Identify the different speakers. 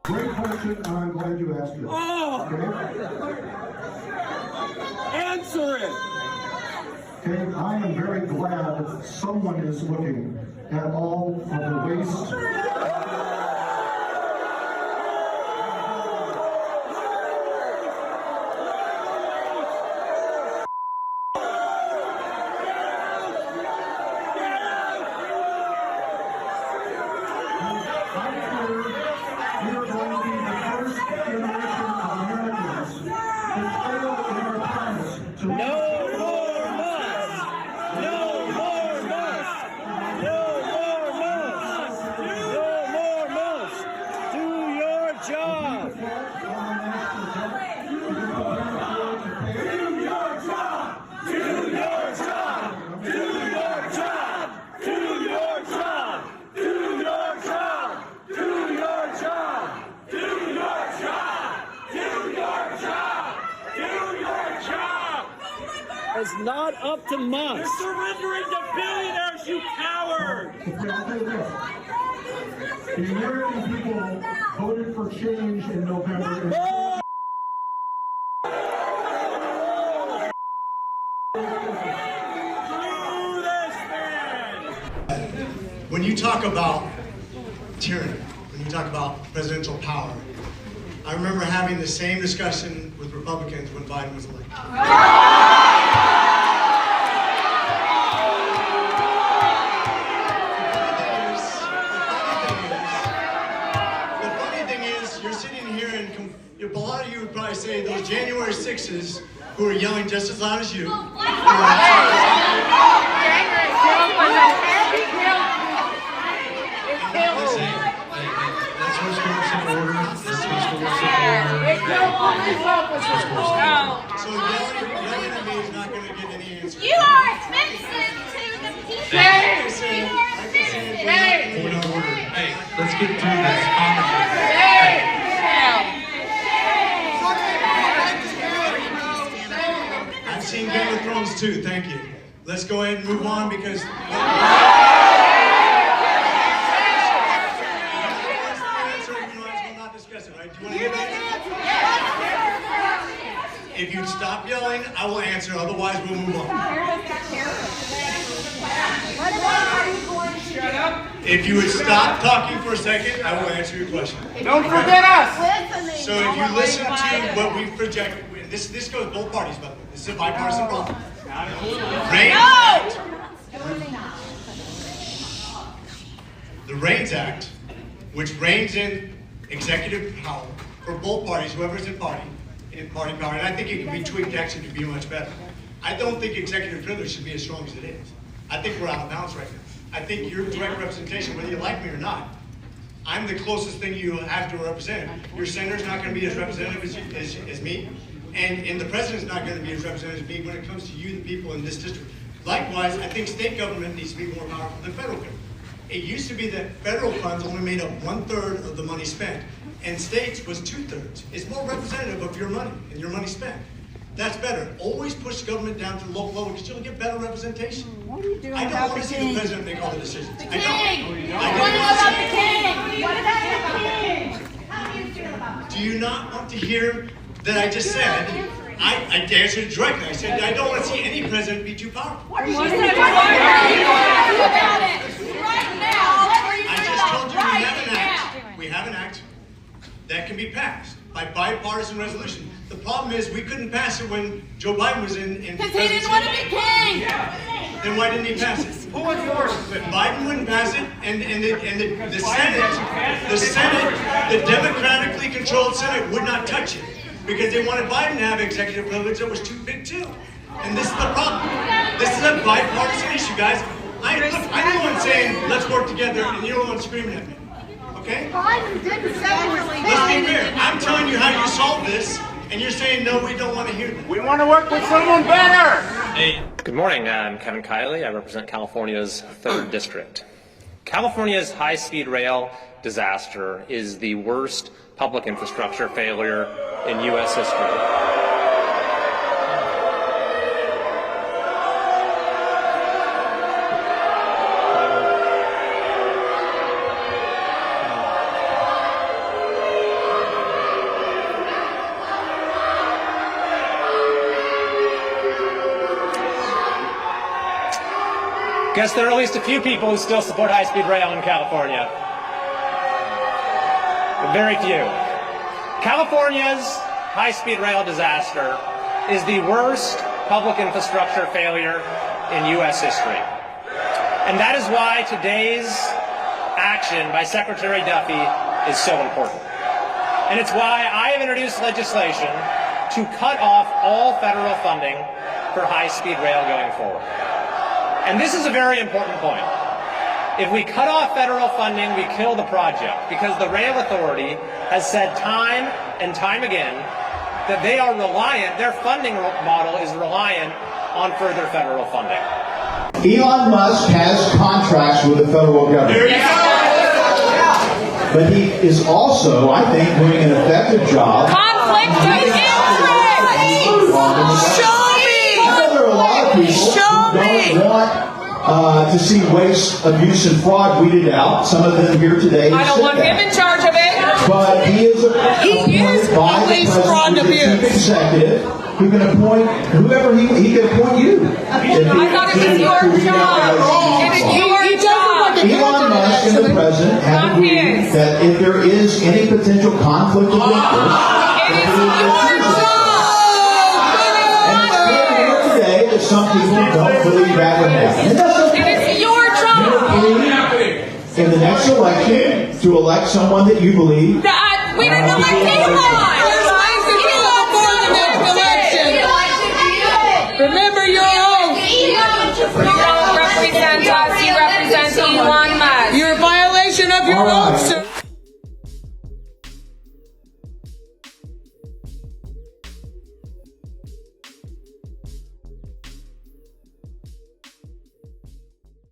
Speaker 1: Great question, and I'm glad you asked it.
Speaker 2: Oh!
Speaker 1: Okay?
Speaker 2: Answer it!
Speaker 1: Okay, I am very glad that someone is looking at all of the waste. We are going to be the first generation of Americans to fail in our promise to
Speaker 2: No more must! No more must! No more must! No more must! Do your job!
Speaker 1: Do your job!
Speaker 2: Do your job! Do your job! Do your job! Do your job! Do your job! Do your job! Do your job! Do your job! It's not up to must. You're surrendering to billionaires, you coward!
Speaker 1: Okay, I'll tell you this. The American people voted for change in November.
Speaker 2: Oh! Do this, man!
Speaker 3: When you talk about tyranny, when you talk about presidential power, I remember having the same discussion with Republicans when Biden was elected. The funny thing is, you're sitting here and a lot of you would probably say those January 6s who are yelling just as loud as you.
Speaker 1: Let's restore some order. Let's restore some order.
Speaker 3: So yelling at me is not going to get any answer.
Speaker 4: You are offensive to the people. You are offensive.
Speaker 1: Point of order. Hey, let's get through this conversation.
Speaker 3: I've seen Game of Thrones too, thank you. Let's go ahead and move on because... If you stop yelling, I will answer, otherwise we'll move on. If you would stop talking for a second, I will answer your question.
Speaker 5: Don't forget us!
Speaker 3: So if you listen to what we've projected, this goes both parties, by the way. This is a bipartisan problem. The REINS Act, which reins in executive power for both parties, whoever's in party power, and I think it can be tweaked actually to be much better. I don't think executive privilege should be as strong as it is. I think we're out of bounds right now. I think your direct representation, whether you like me or not, I'm the closest thing you have to represent. Your senator's not going to be as representative as me, and the president's not going to be as representative as me when it comes to you, the people in this district. Likewise, I think state government needs to be more powerful than federal government. It used to be that federal funds only made up 1/3 of the money spent, and states was 2/3. It's more representative of your money and your money spent. That's better. Always push government down to the local level because you'll get better representation.
Speaker 4: What are you doing
Speaker 3: I don't
Speaker 4: about
Speaker 3: want
Speaker 4: the
Speaker 3: to see
Speaker 4: king?
Speaker 3: the president make all the decisions.
Speaker 4: The
Speaker 3: I
Speaker 4: king!
Speaker 3: don't.
Speaker 4: What about the king? What about the king? How do you feel about the
Speaker 3: Do you not want to hear that I just said? I answered directly. I said I don't want to see any president be too powerful.
Speaker 4: What are you doing about it? Right now.
Speaker 3: I just told you we have an act that can be passed by bipartisan resolution. The problem is we couldn't pass it when Joe Biden was in
Speaker 4: Because he didn't want to be king.
Speaker 3: Then why didn't he pass it?
Speaker 5: Who was yours?
Speaker 3: But Biden wouldn't pass it, and the Senate, the democratically controlled Senate would not touch it because they wanted Biden to have executive privilege that was too big too. And this is the problem. This is a bipartisan issue, guys. I'm the one saying let's work together, and you're the one screaming at me. Okay?
Speaker 4: Biden didn't say
Speaker 3: Let's be fair. I'm telling you how you solve this, and you're saying no, we don't want to hear that.
Speaker 5: We want to work with someone better!
Speaker 6: Good morning, I'm Kevin Kiley. I represent California's 3rd District. California's high-speed rail disaster is the worst public infrastructure failure in U.S. history. Guess there are at least a few people who still support high-speed rail in California. Very few. California's high-speed rail disaster is the worst public infrastructure failure in U.S. history. And that is why today's action by Secretary Duffy is so important. And it's why I have introduced legislation to cut off all federal funding for high-speed rail going forward. And this is a very important point. If we cut off federal funding, we kill the project, because the Rail Authority has said time and time again that they are reliant, their funding model is reliant on further federal funding.
Speaker 7: Elon Musk has contracts with the federal government. But he is also, I think, doing an effective job.
Speaker 4: Conflict of interest! Show me!
Speaker 7: I know there are a lot of people who don't want to see waste, abuse, and fraud weeded out. Some of them here today.
Speaker 8: I don't want him in charge of it.
Speaker 7: But he is appointed by the president, the chief executive, who can appoint whoever he can appoint you.
Speaker 8: I thought it was your job. It is your job.
Speaker 7: Elon Musk and the president have agreed that if there is any potential conflict of interest,
Speaker 8: It is your job.
Speaker 7: and it's clear here today that some people don't believe that would happen. And that's okay.
Speaker 8: It is your job.
Speaker 7: In the next election, to elect someone that you believe.
Speaker 8: We didn't elect Elon.
Speaker 4: Remember your oath.
Speaker 8: You don't represent us. You represent Elon Musk.
Speaker 4: You're a violation of your oath, sir.